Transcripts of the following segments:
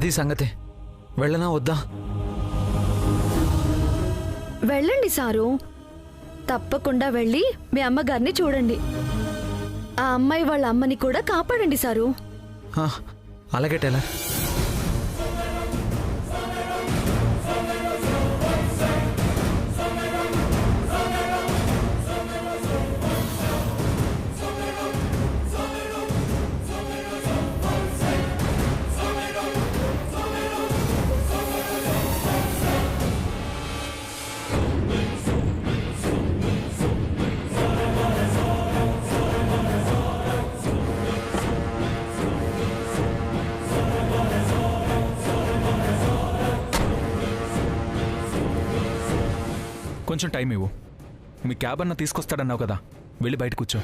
అది సంగతే. వెళ్ళనా వద్దా? వెళ్ళండి సారు. తప్పకుండా వెళ్ళి మీ అమ్మగారిని చూడండి. ఆ అమ్మాయి వాళ్ళ అమ్మని కూడా కాపాడండి సారు. అలాగే టైలర్. కొంచెం టైం ఇవ్వు. మీ క్యాబ్ అన్న తీసుకొస్తాడన్నావు కదా, వెళ్ళి బయట కూర్చో.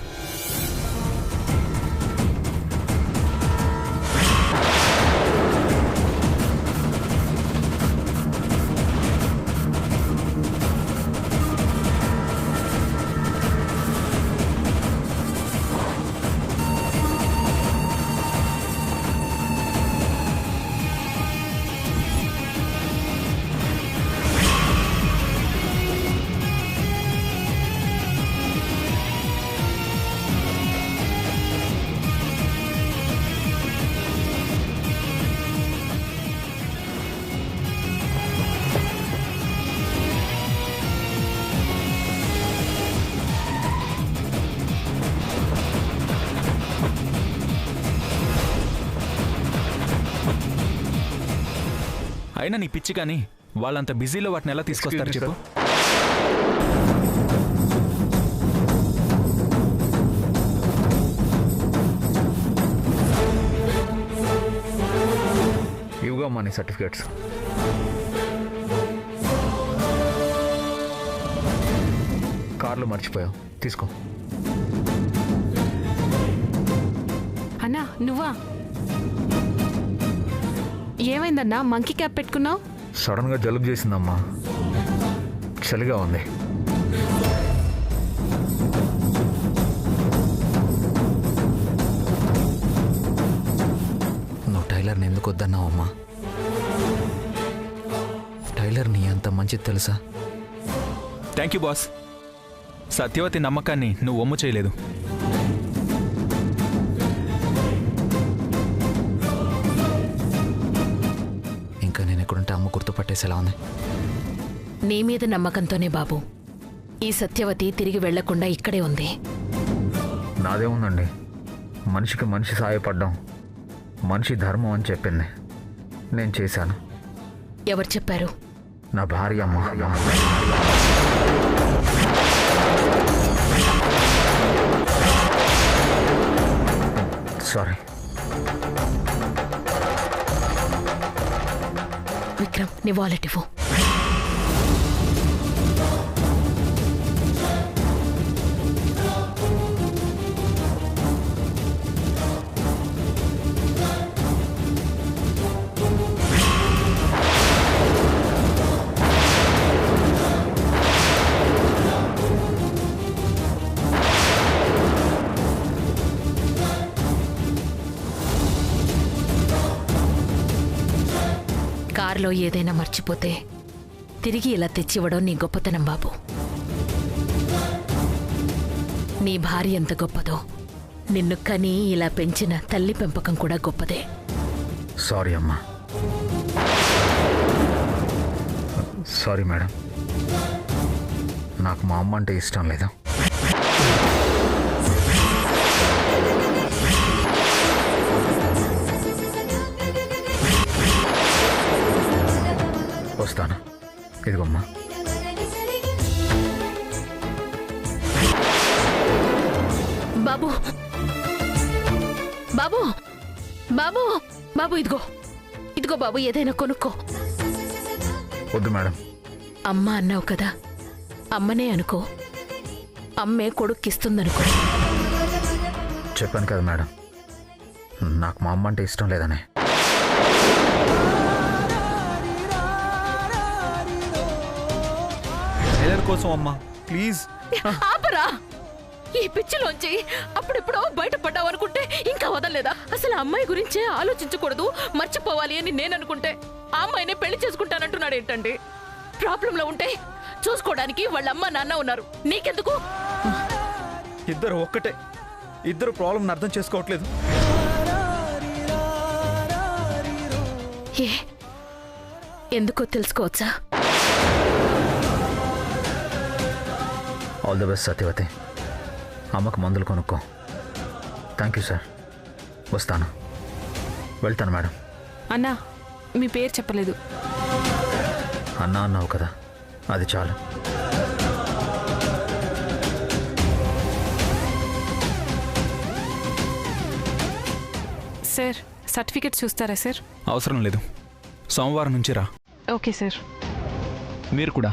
అయినా నీ పిచ్చి కానీ వాళ్ళంత బిజీలో వాటిని ఎలా తీసుకొస్తారు చెప్పు? ఇవిగో మనీ సర్టిఫికేట్స్. కార్లు మర్చిపోయావు, తీసుకో. అన్నా నువ్వా? ఏమైందన్నా మంకీ క్యాప్ పెట్టుకున్నావు? సడన్ గా జలుబు చేసిందమ్మా, చలిగా ఉంది. నువ్వు టైలర్ని ఎందుకు వద్దన్నావు అమ్మా? టైలర్ నీ అంత మంచిది తెలుసా? Thank you boss. సత్యవతి నమ్మకాన్ని నువ్వు ఒమ్ము చేయలేదు. అమ్మ గుర్తుపట్టేసేలా ఉంది. నీ మీద నమ్మకంతోనే బాబు ఈ సత్యవతి తిరిగి వెళ్లకుండా ఇక్కడే ఉంది. నాదేముందండి, మనిషికి మనిషి సాయపడ్డం మనిషి ధర్మం అని చెప్పింది, నేను చేశాను. ఎవరు చెప్పారు? నా భార్య అమ్మ. సారీ. విక్రమ్, నీ వాలెట్ ఇవ్వు. కారులో ఏదైనా మర్చిపోతే తిరిగి ఇలా తెచ్చివ్వడం నీ గొప్పతనం బాబు. నీ భార్య ఎంత గొప్పదో నిన్ను కని ఇలా పెంచిన తల్లి పెంపకం కూడా గొప్పదే. సారీ అమ్మా. సారీ మేడం, నాకు మా అమ్మ అంటే ఇష్టం లేదు. వస్తాను. ఇదిగోమ్మా. బాబు బాబు బాబు బాబు ఇదిగో ఇదిగో బాబు, ఏదైనా కొనుక్కో. వద్దు మేడం. అమ్మ అన్నావు కదా, అమ్మనే అనుకో. అమ్మే కొడుక్కిస్తుందనుకో. చెప్పాను కదా మేడం, నాకు మా అమ్మ అంటే ఇష్టం లేదనే. టైలర్ కోసం అమ్మా, ప్లీజ్. ఆపరా, ఈ పిచ్చిలోంచి అప్పుడెప్పుడో బయటపడ్డావు అనుకుంటే ఇంకా వదలలేదా? అసలు ఆ అమ్మాయి గురించే ఆలోచించకూడదు, మర్చిపోవాలి అని నేను అనుకుంటే ఆ అమ్మాయినే పెళ్లి చేసుకుంటానంటున్నాడు ఏంటండి? ప్రాబ్లంలో ఉంటే చూసుకోవడానికి వాళ్ళ అమ్మ నాన్న ఉన్నారు, నీకెందుకు? ఇద్దరు ఒక్కటే, ఇద్దరు ప్రాబ్లం అర్థం చేసుకోవట్లేదు. ఏ ఎందుకో తెలుసుకోవచ్చా? All the best Satyavathi. అమ్మకు మందులు కొనుక్కో. Thank you sir. వస్తాను. వెళ్తాను మేడం. అన్నా, మీ పేరు చెప్పలేదు. అన్నా అన్నావు కదా, అది చాలు. సార్, సర్టిఫికెట్ చూస్తారా సార్? అవసరం లేదు, సోమవారం నుంచి రా. Okay sir. మీరు కూడా.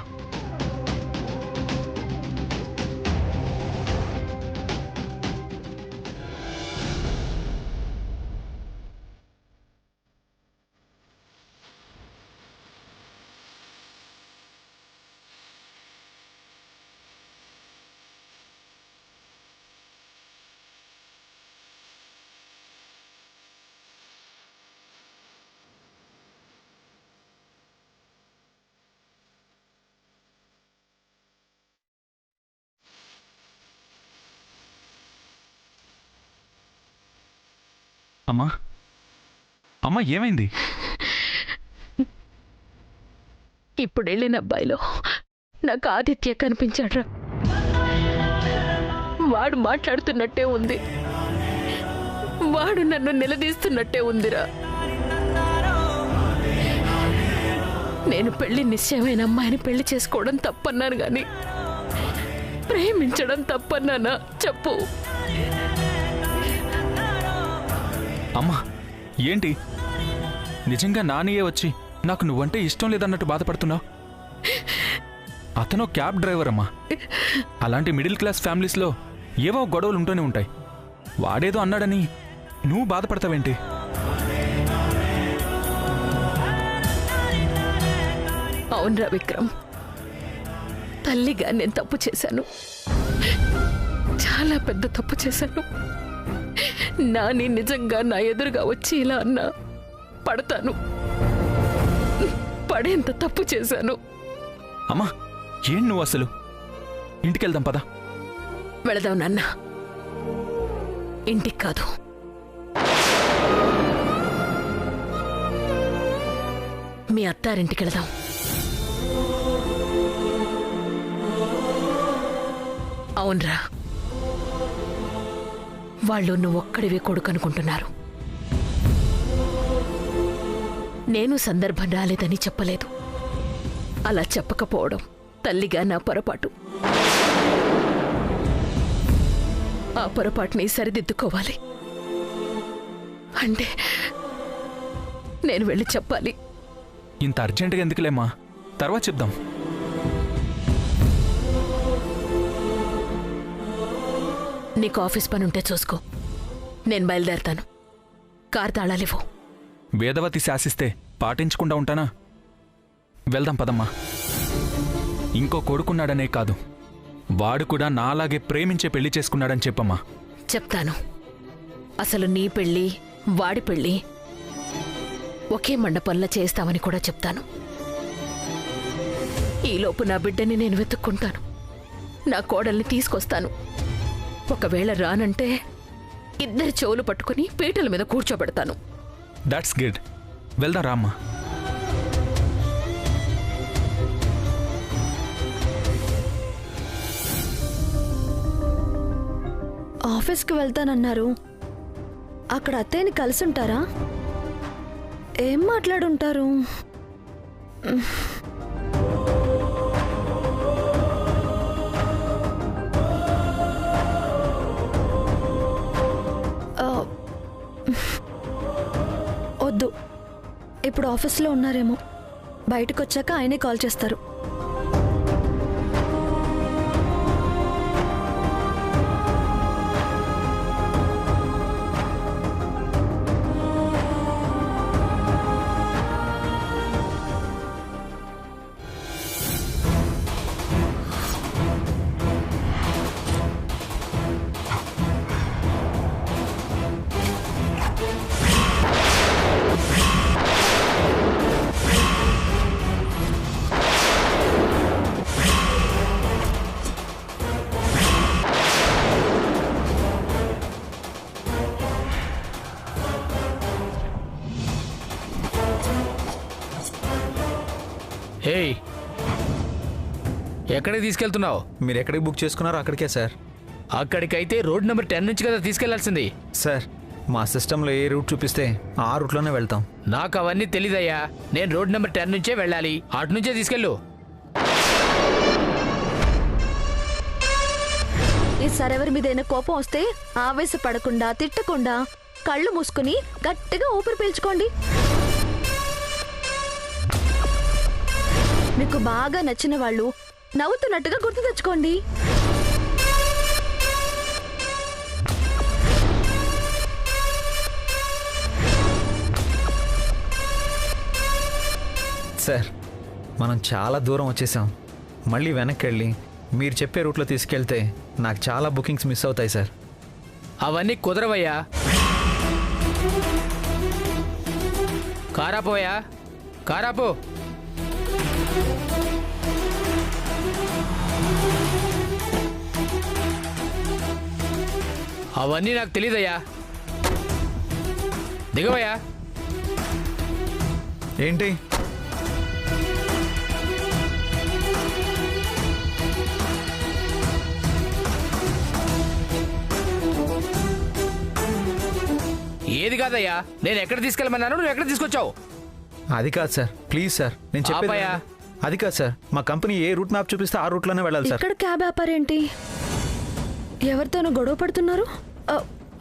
అమ్మా, అమ్మా ఏమైంది? ఇప్పుడు వెళ్ళిన అబ్బాయిలో నాకు ఆదిత్య కనిపించాడ్రా. వాడు మాట్లాడుతున్నట్టే ఉంది, వాడు నన్ను నిలదీస్తున్నట్టే ఉందిరా. నేను పెళ్లి నిశ్చయమైన అమ్మాయిని పెళ్లి చేసుకోవడం తప్పన్నాను గాని ప్రేమించడం తప్పన్నానా చెప్పు? అమ్మా ఏంటి, నిజంగా నానియే వచ్చి నాకు నువ్వంటే ఇష్టం లేదన్నట్టు బాధపడుతున్నావు? అతను క్యాబ్ డ్రైవర్ అమ్మా. అలాంటి మిడిల్ క్లాస్ ఫ్యామిలీస్లో ఏవో గొడవలు ఉంటూనే ఉంటాయి. వాడేదో అన్నాడని నువ్వు బాధపడతావేంటి? అవునరా విక్రమ్, తల్లిగా నేను తప్పు చేశాను, చాలా పెద్ద తప్పు చేశాను. నాని నిజంగా నా ఎదురుగా వచ్చి ఇలా అన్నా పడతాను, పడేంత తప్పు చేశాను. అమ్మా ఏం నువ్వు అసలు? ఇంటికెళ్దాం పదా. వెళదాం నాన్న. ఇంటికి కాదు, మీ అత్తారింటికి వెళదాం. అవునరా, వాళ్ళు నువ్వొక్కడివే కొడుకు అనుకుంటున్నారు. నేను సందర్భం రాలేదని చెప్పలేదు, అలా చెప్పకపోవడం తల్లిగా నా పొరపాటు. ఆ పొరపాటుని సరిదిద్దుకోవాలి అంటే నేను వెళ్ళి చెప్పాలి. ఇంత అర్జెంటుగా ఎందుకులేమ్మా, తర్వాత చెప్దాం. నీకు ఆఫీస్ పని ఉంటే చూసుకో, నేను బయలుదేరతాను. కార్ తాళాలివ్వు. వేదవతి శాసిస్తే పాటించకుండా ఉంటానా? వెళ్దాం పదమ్మా. ఇంకో కొడుకున్నాడనే కాదు, వాడు కూడా నాలాగే ప్రేమించే పెళ్లి చేసుకున్నాడని చెప్పమ్మా. చెప్తాను. అసలు నీ పెళ్ళి వాడి పెళ్ళి ఒకే మండపంలో చేస్తామని కూడా చెప్తాను. ఈలోపు నా బిడ్డని నేను వెతుక్కుంటాను, నా కోడల్ని తీసుకొస్తాను. ఒకవేళ రానంటే ఇద్దరి చెవులు పట్టుకుని పీటల మీద కూర్చోబెడతాను. That's good. వెళ్దాం రామ్మా. ఆఫీస్కి వెళ్తానన్నారు, అక్కడ అత్తయ్యని కలిసి ఉంటారా? ఏం మాట్లాడుంటారు? వద్దు, ఇప్పుడు ఆఫీస్లో ఉన్నారేమో, బయటకు వచ్చాక ఆయనే కాల్ చేస్తారు. ఎక్కడికి తీసుకెళ్తున్నావు? మీరు ఎక్కడికి బుక్ చేసుకున్నారో అక్కడికే సార్. అక్కడికైతే రోడ్ నెంబర్ 10 నుంచి కదా తీసుకెళ్లాల్సింది. సార్ మా సిస్టంలో ఏ రూట్ చూపిస్తే ఆ రూట్లోనే వెళ్తాం. నాకు అవన్నీ తెలీదయ్యా. నేను రోడ్ నెంబర్ 10 నుంచే వెళ్ళాలి. అటు నుంచే తీసుకెళ్ళు. ఈసారి ఎవరి మీదైనా కోపం వస్తే ఆవేశపడకుండా తిట్టకుండా కళ్ళు మూసుకుని గట్టిగా ఊపిరి పీల్చుకోండి. మీకు బాగా నచ్చిన వాళ్ళు నవ్వుతున్నట్టుగా గుర్తు తెచ్చుకోండి. సార్ మనం చాలా దూరం వచ్చేసాం. మళ్ళీ వెనక్కి వెళ్ళి మీరు చెప్పే రూట్లో తీసుకెళ్తే నాకు చాలా బుకింగ్స్ మిస్ అవుతాయి సార్. అవన్నీ కుదరవయ్యా. కారాపోయా, కారాపో. అవన్నీ నాకు తెలీదయ్యా. దిగవయ్యా. ఏంటి ఏది కాదయ్యా. నేను ఎక్కడ తీసుకెళ్ళమన్నాను, నువ్వు ఎక్కడ తీసుకొచ్చావు? అది కాదు సార్, ప్లీజ్ సార్, నేను చెప్పేది ఆపయ్యా. అది కాదు సార్, మా కంపెనీ ఏ రూట్ మ్యాప్ చూపిస్తే ఆ రూట్లోనే వెళ్ళాలి సార్. ఇక్కడ క్యాబ్ ఆపారేంటి? ఎవరితోనో గొడవ పడుతున్నారు?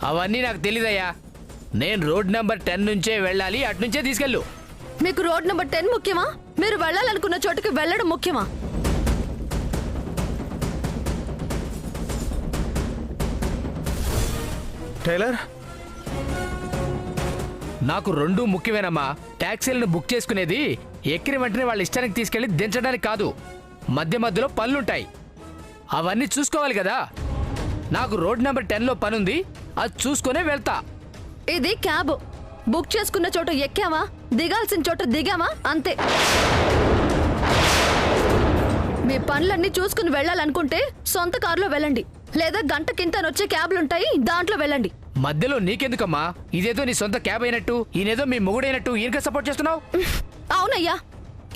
అవన్నీ నాకు తెలీదయ్యా. నేను రోడ్ నెంబర్ 10 నుంచే వెళ్ళాలి. అటు నుంచే తీసుకెళ్ళు. మీకు రోడ్ నెంబర్ 10 ముఖ్యమా? మీరు వెళ్ళాలనుకున్న చోటుకి వెళ్ళడం ముఖ్యమా? టైలర్, నాకు రెండూ ముఖ్యమేనమ్మా. ట్యాక్సీలను బుక్ చేసుకునేది ఎక్కిన వెంటనే వాళ్ళ ఇష్టానికి తీసుకెళ్లి దించడానికి కాదు. మధ్య మధ్యలో పనులుంటాయి, అవన్నీ చూసుకోవాలి కదా. నాకు రోడ్ నెంబర్ 10లో పనుంది, అది చూసుకునే వెళ్తా. ఇది క్యాబ్. బుక్ చేసుకున్న చోట ఎక్కామా, దిగాల్సిన చోట దిగామా, అంతే. మీ పనులన్నీ చూసుకుని వెళ్ళాలనుకుంటే సొంత కారులో వెళ్ళండి, లేదా గంటకింతనొచ్చే క్యాబ్లుంటాయి, దాంట్లో వెళ్ళండి. మధ్యలో నీకెందుకమ్మా? ఇదేదో నీ సొంత క్యాబ్ అయినట్టు, ఈయనేదో మీ మొగుడైనట్టు ఈయనకే సపోర్ట్ చేస్తున్నావు. అవునయ్యా,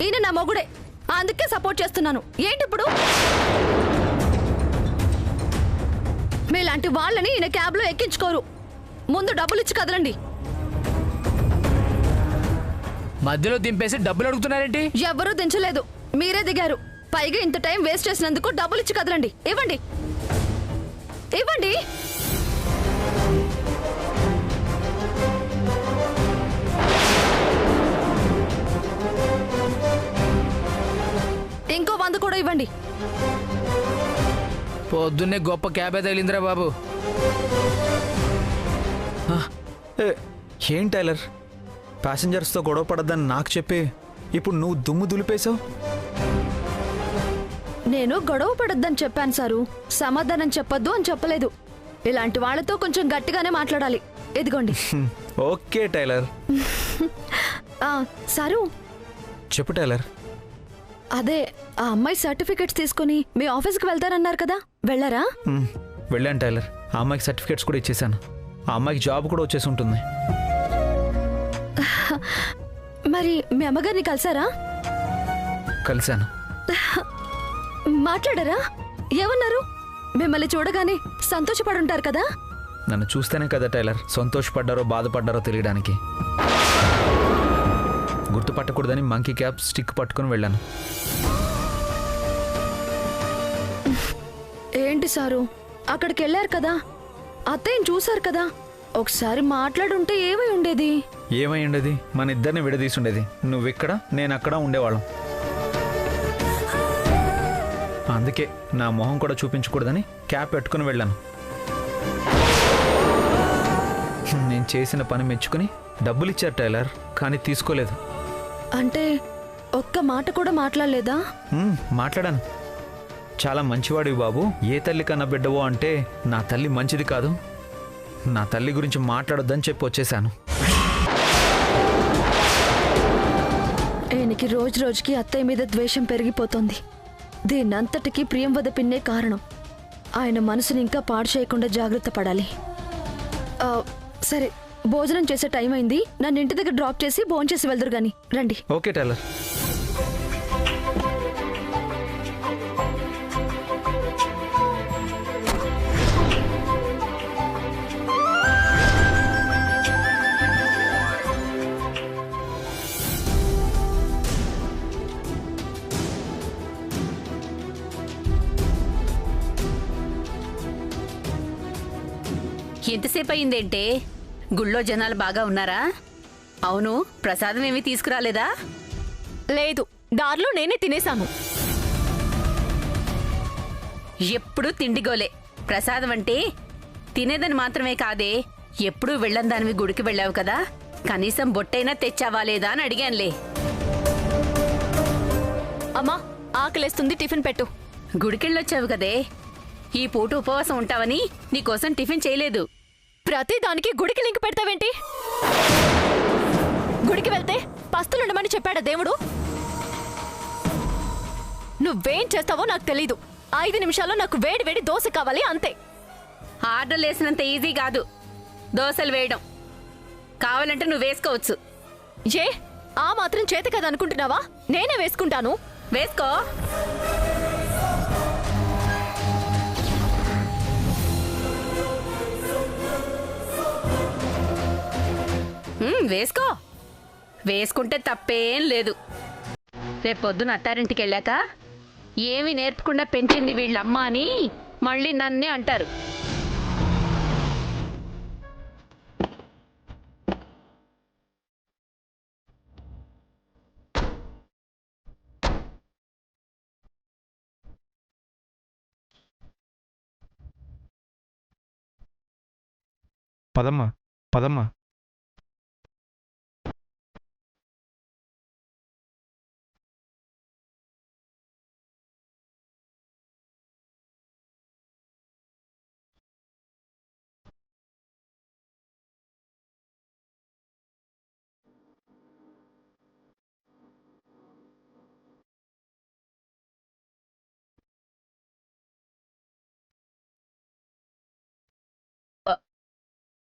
ఈయన నా మొగుడే, అందుకే సపోర్ట్ చేస్తున్నాను. ఏంటిప్పుడు? మీలాంటి వాళ్ళని ఈయన క్యాబ్లో ఎక్కించుకోరు. ముందు డబ్బులు ఇచ్చి కదలండి. మధ్యలో దింపేసి డబ్బులు అడుగుతున్నారేంటి? ఎవ్వరూ దించలేదు, మీరే దిగారు. పైగా ఇంత టైం వేస్ట్ చేసినందుకు డబ్బులు ఇచ్చి కదలండి. ఇవ్వండి, ఇవ్వండి. ఇంకో 100 కూడా ఇవ్వండి. పొద్దున్నే గొప్ప క్యాబే తగిలిందిరా బాబు. ఏం టైలర్, ప్యాసింజర్స్తో గొడవ పడద్దని నాకు చెప్పి ఇప్పుడు నువ్వు దుమ్ము దులిపేశావు. నేను గొడవ పడొద్దని చెప్పాను సారు, సమాధానం చెప్పొద్దు అని చెప్పలేదు. ఇలాంటి వాళ్ళతో కొంచెం గట్టిగానే మాట్లాడాలి. ఇదిగోండి. Okay tailor. సారు, చెప్పు టైలర్. అదే ఆ అమ్మాయి సర్టిఫికెట్స్ తీసుకుని మీ ఆఫీస్కి వెళ్తారన్నారు కదా, వెళ్ళారా? వెళ్ళాను టైలర్. ఆ అమ్మాయికి సర్టిఫికేట్స్ కూడా ఇచ్చేసాను. ఆ అమ్మాయికి జాబ్ కూడా వచ్చేసి ఉంటుంది. మరి మీ అమ్మగారిని కలిసారా? కలిశాను. మాట్లాడారా? ఏమన్నారు? మిమ్మల్ని చూడగానే సంతోషపడుంటారు కదా. నన్ను చూస్తేనే కదా టైలర్ సంతోషపడ్డారో బాధపడ్డారో తెలియడానికి. గుర్తుపట్టకూడదని మంకీ క్యాప్ స్టిక్ పట్టుకుని వెళ్ళాను. ఏంటి సారు, అక్కడికి వెళ్ళారు కదా, అత్తయ్యని చూశారు కదా, ఒకసారి మాట్లాడుంటే ఏమై ఉండేది? ఏమై ఉండేది? మన ఇద్దరిని విడదీసి ఉండేది. నువ్విక్కడ, నేను అక్కడ ఉండేవాళ్ళం. అందుకే నా మొహం కూడా చూపించకూడదని క్యాప్ పెట్టుకుని వెళ్ళాను. నేను చేసిన పని మెచ్చుకుని డబ్బులు ఇచ్చారు టైలర్, కానీ తీసుకోలేదు. అంటే ఒక్క మాట కూడా మాట్లాడలేదా? మాట్లాడాను. చాలా మంచివాడివి బాబు, ఏ తల్లి కన్నా బిడ్డవో అంటే నా తల్లి మంచిది కాదు, నా తల్లి గురించి మాట్లాడొద్దని చెప్పి వచ్చేసాను. ఆయనకి రోజు రోజుకి అత్తయ్య మీద ద్వేషం పెరిగిపోతుంది. దీన్నంతటికీ ప్రియంవద పిన్నే కారణం. ఆయన మనసుని ఇంకా పాడు చేయకుండా జాగ్రత్త పడాలి. సరే, భోజనం చేసే టైం అయింది. నన్ను ఇంటి దగ్గర డ్రాప్ చేసి భోంచేసి వెళ్దురు గాని రండి. Okay tailor. ఎంతసేపు అయిందేంటే? గుళ్ళో జనాలు బాగా ఉన్నారా? అవును, ప్రసాదం ఏమీ తీసుకురాలేదా? లేదు, దారిలో నేనే తినేశాను. ఎప్పుడూ తిండిగోలే. ప్రసాదం అంటే తినేదని మాత్రమే కాదే, ఎప్పుడూ వెళ్ళని దానివి గుడికి వెళ్ళావు కదా, కనీసం బొట్టైనా తెచ్చావా లేదా అని అడిగానులే. అమ్మా, ఆకలేస్తుంది, టిఫిన్ పెట్టు. గుడికెళ్ళొచ్చావు కదే, ఈ పూట ఉపవాసం ఉంటావని నీకోసం టిఫిన్ చేయలేదు. ప్రతి దానికి గుడికి లింక్ పెడతావేంటి? గుడికి వెళ్తే పస్తులుండమని చెప్పాడా దేవుడు? నువ్వేం చేస్తావో నాకు తెలీదు. 5 నిమిషాల్లో నాకు వేడి వేడి దోశ కావాలి, అంతే. ఆర్డర్లు వేసినంత ఈజీ కాదు దోశలు వేయడం. కావాలంటే నువ్వు వేసుకోవచ్చు. ఏ ఆ మాత్రం చేత కదా అనుకుంటున్నావా? నేనే వేసుకుంటాను. వేసుకో. వేసుకో, వేసుకుంటే తప్పేం లేదు. రేపొద్దున అత్తారింటికి వెళ్ళాక ఏమీ నేర్పకుండా పెంచింది వీళ్ళమ్మ అని మళ్ళీ నన్నే అంటారు. పదమ్మా పదమ్మా.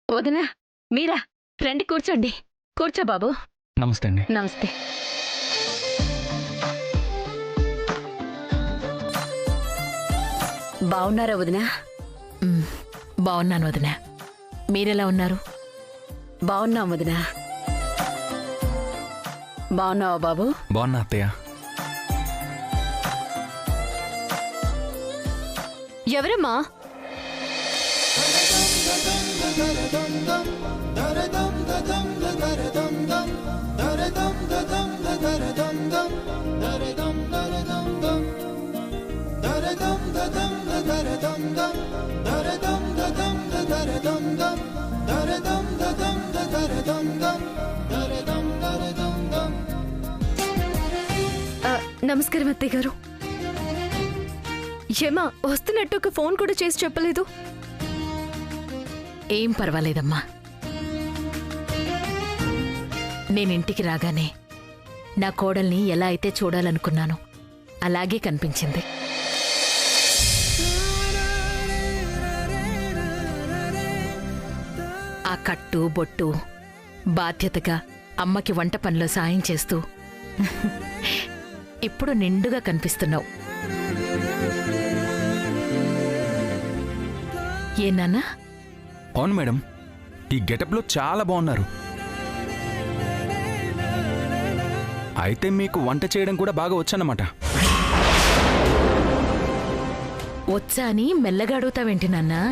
వదినా, మీరా? రండి, కూర్చోండి. కూర్చో బాబు. నమస్తే అండి. నమస్తే. బాగున్నారా వదినా? బాగున్నాను వదినా. మీరెలా ఉన్నారు? బాగున్నాం వదినా. బాగున్నావా బాబు? బాగున్నా అత్తయ్య. ఎవరమ్మా? నమస్కారం అత్తయ్య గారు. ఏమా, వస్తున్నట్టు ఒక ఫోన్ కూడా చేసి చెప్పలేదు? ఏం పర్వాలేదమ్మా. నేనింటికి రాగానే నా కోడల్ని ఎలా అయితే చూడాలనుకున్నానో అలాగే కనిపించింది. ఆ కట్టు బొట్టు, బాధ్యతగా అమ్మకి వంట పనిలో సాయం చేస్తూ ఇప్పుడు నిండుగా కనిపిస్తున్నావు. ఏ నాన్నా? అవును మేడం, ఈ గెటప్లో చాలా బాగున్నారు. అయితే మీకు వంట చేయడం కూడా బాగా వచ్చన్నమాట. వచ్చా అని మెల్లగా అడుగుతావేంటి నాన్నా?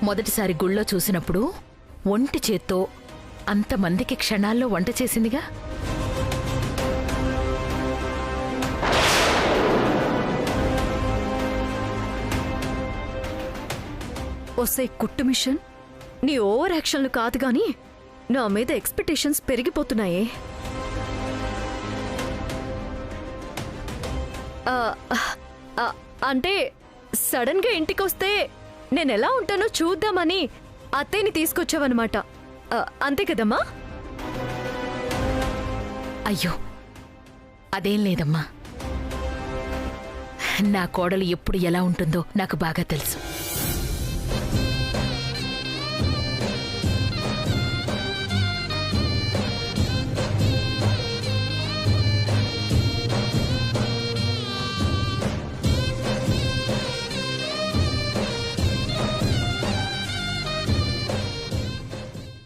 మొదటిసారి గుళ్ళో చూసినప్పుడు ఒంటి చేత్తో అంతమందికి క్షణాల్లో వంట చేసిందిగా. వస్తే కుట్టు మిషన్, నీ ఓవర్ యాక్షన్లు కాదు గాని నా మీద ఎక్స్పెక్టేషన్స్ పెరిగిపోతున్నాయే. అంటే సడన్ గా ఇంటికొస్తే నేనెలా ఉంటానో చూద్దామని అత్తయ్యని తీసుకొచ్చావన్నమాట, అంతే కదమ్మా? అయ్యో, అదేం లేదమ్మా. నా కోడలు ఎప్పుడు ఎలా ఉంటుందో నాకు బాగా తెలుసు.